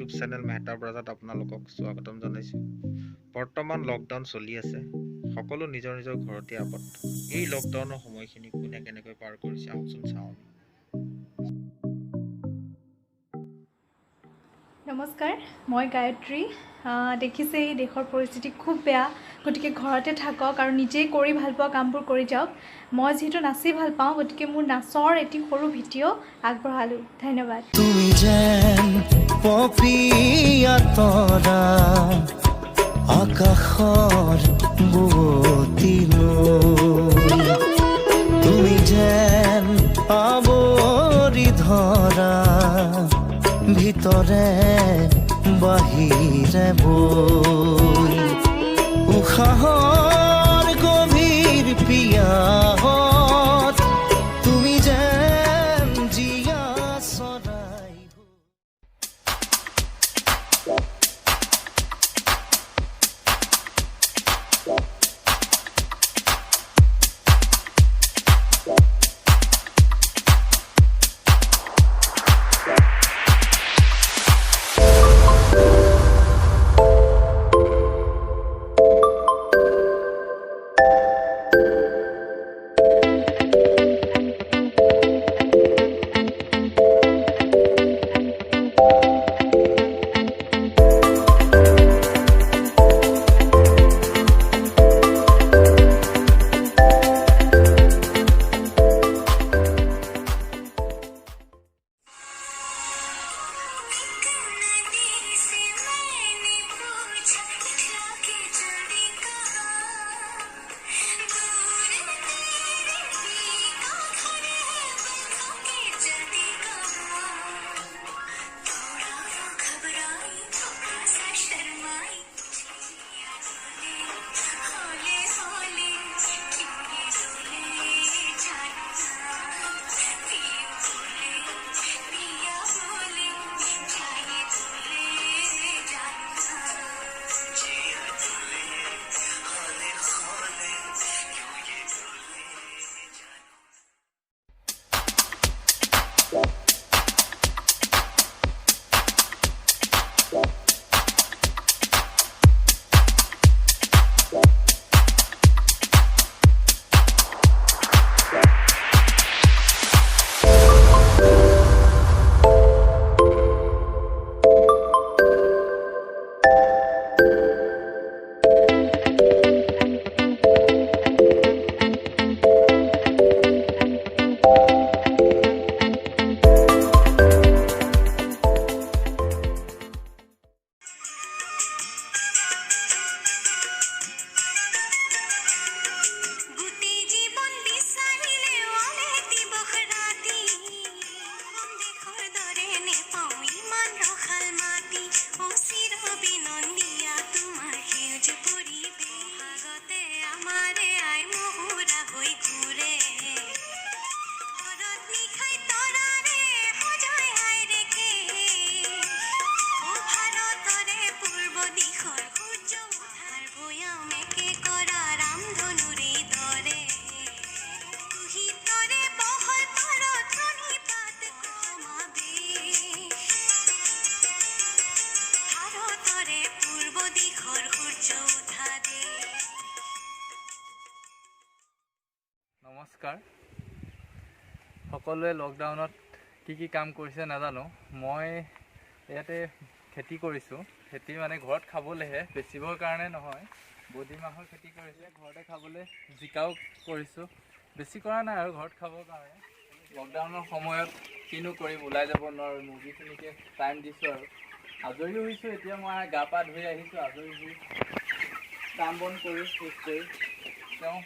YouTube channel Mehta ব্ৰাজাত আপোনালোকক স্বাগতম জনাইছোঁ। বৰ্তমান লকডাউন চলি আছে, সকলো নিজৰ নিজৰ ঘৰতে আবদ্ধ। এই লকডাউনৰ সময়খিনি কোনে কেনেকৈ পাৰ কৰিছে আহকচোন চাওঁ আমি। নমস্কাৰ, মই গায়ত্ৰী। দেখিছেই দেশৰ পৰিস্থিতি খুব বেয়া, গতিকে ঘৰতে থাকক আৰু নিজেই কৰি ভাল পোৱা কামবোৰ কৰি যাওক। মই যিহেতু নাচি ভাল পাওঁ, গতিকে মোৰ নাচৰ এটি সৰু ভিডিঅ' আগবঢ়ালোঁ। ধন্যবাদ। তুমি যেন পপিয়া তৰা আকাশৰ বুৱতীলৈ, তুমি যেন আৱৰি ধৰা ভিতৰে বাহিৰে বৈ, উশাহৰ গভীৰ পিয়াহত তুমি যেন জীয়া চৰাই। নমস্কাৰ। সকলোৱে লকডাউনত কি কাম কৰিছে নাজানো। মই ইয়াতে খেতি কৰিছোঁ। খেতি মানে ঘৰত খাবলৈহে, বেচিবৰ কাৰণে নহয়। বডি মাহৰ খেতি কৰিছে, ঘৰতে খাবলৈ। জিকাও কৰিছোঁ, বেছি কৰা নাই আৰু ঘৰত খাবৰ কাৰণে। লকডাউনৰ সময়ত কিনো কৰিম, ওলাই যাব নোৱাৰোঁ। মুৰ্গীখিনিকে টাইম দিছোঁ আৰু আজৰি হৈছোঁ। এতিয়া মই গা পা ধুই আহিছোঁ, আজৰি হৈ কাম বন কৰি শেষ কৰি তেওঁ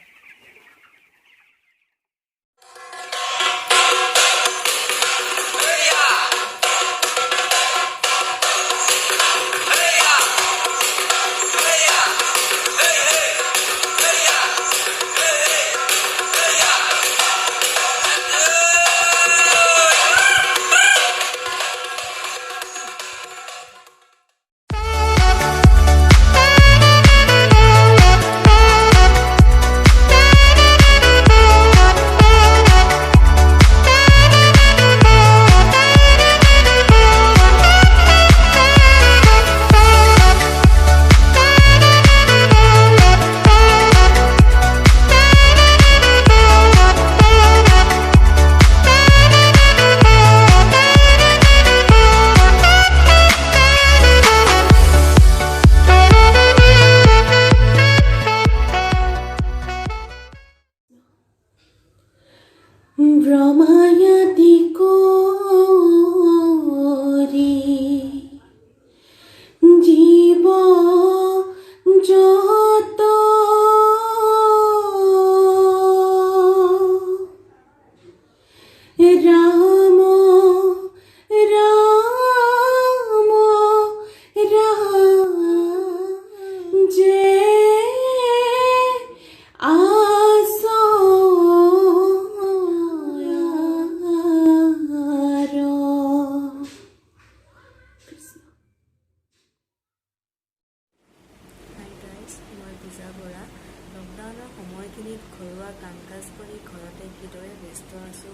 বিধ ঘৰুৱা কাম কাজ কৰি ঘৰতে কিদৰে ব্যস্ত আছোঁ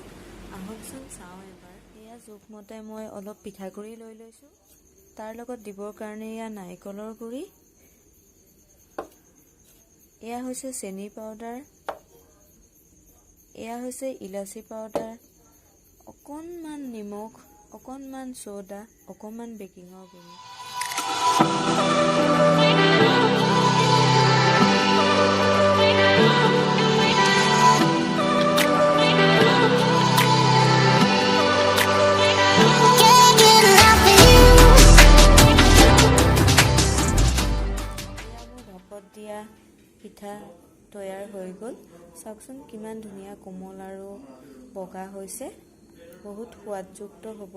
আহকচোন চাওঁ এবাৰ। এয়া জোখমতে মই অলপ পিঠাগুড়ি লৈ লৈছোঁ। তাৰ লগত দিবৰ কাৰণে এয়া নাৰিকলৰ গুড়ি, এয়া হৈছে চেনি পাউডাৰ, এয়া হৈছে ইলাচি পাউডাৰ, অকণমান নিমখ, অকণমান ছ'ডা, অকণমান বেকিঙৰ গুড়ি। ভাপত দিয়া পিঠা তৈয়াৰ হৈ গ'ল। চাওকচোন কিমান ধুনীয়া কোমল আৰু বগা হৈছে, বহুত সোৱাদযুক্ত হ'ব।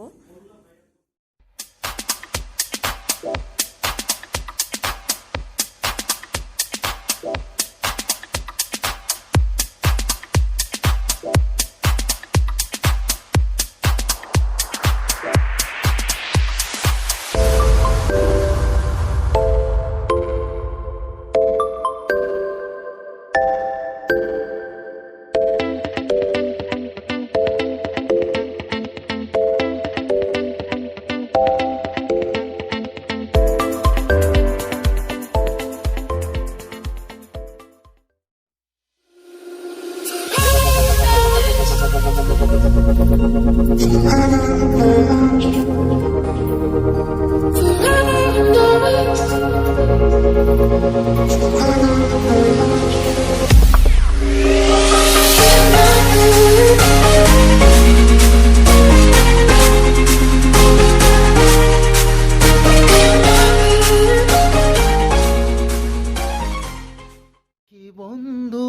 কি বন্ধু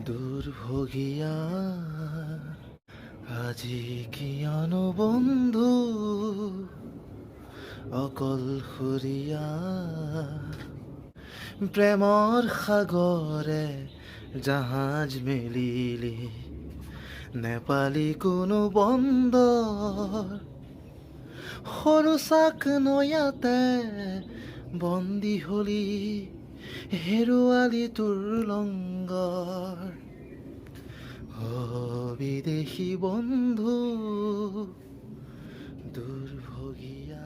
দুৰ্ভগিয়া আজি কিয়নো বন্ধু অকলশৰীয়া প্ৰেমৰ সাগৰে জাহাজ মেলিলি নেপালি কোনো বন্দৰ সৰু চাক নৈয়াতে বন্দী হলি হেৰুৱালি তোৰ লংগৰ বিদেশী বন্ধু দুৰ্ভগীয়া।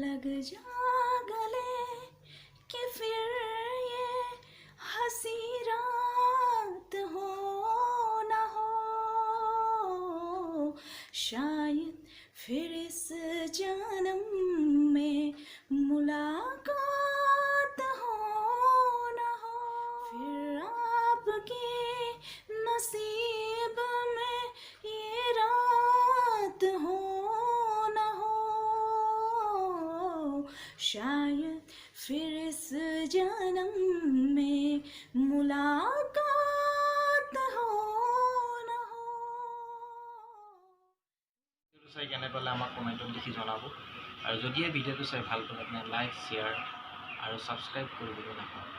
लग जा गले कि फिर ये हंसी रात हो ना हो, शायद फिर इस जन्म में मुलाकात हो ना हो, फिर आपके नसीब में ये रात हो ना हो, शायद फिर इस जन्म में मुलाकात हो ना हो। চাই কেনে পালে আমাক কমেণ্টত লিখি জনাব, আৰু যদি এই ভিডিঅ'টো চাই ভাল পালে আপোনাৰ লাইক শ্বেয়াৰ আৰু ছাবস্ক্ৰাইব কৰিবলৈ নাপাহৰিব।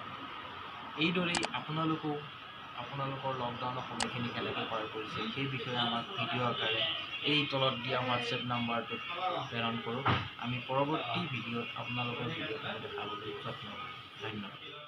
এইদৰেই আপোনালোকৰ লকডাউনৰ সময়খিনি কেনেকৈ পাৰ কৰিছে সেই বিষয়ে আমাক ভিডিঅ' আকাৰে এই তলত দিয়া হোৱাটছএপ নাম্বাৰটোত প্ৰেৰণ কৰক। আমি পৰৱৰ্তী ভিডিঅ'ত আপোনালোকৰ ভিডিঅ' দেখাবলৈ যত্ন কৰিম। ধন্যবাদ।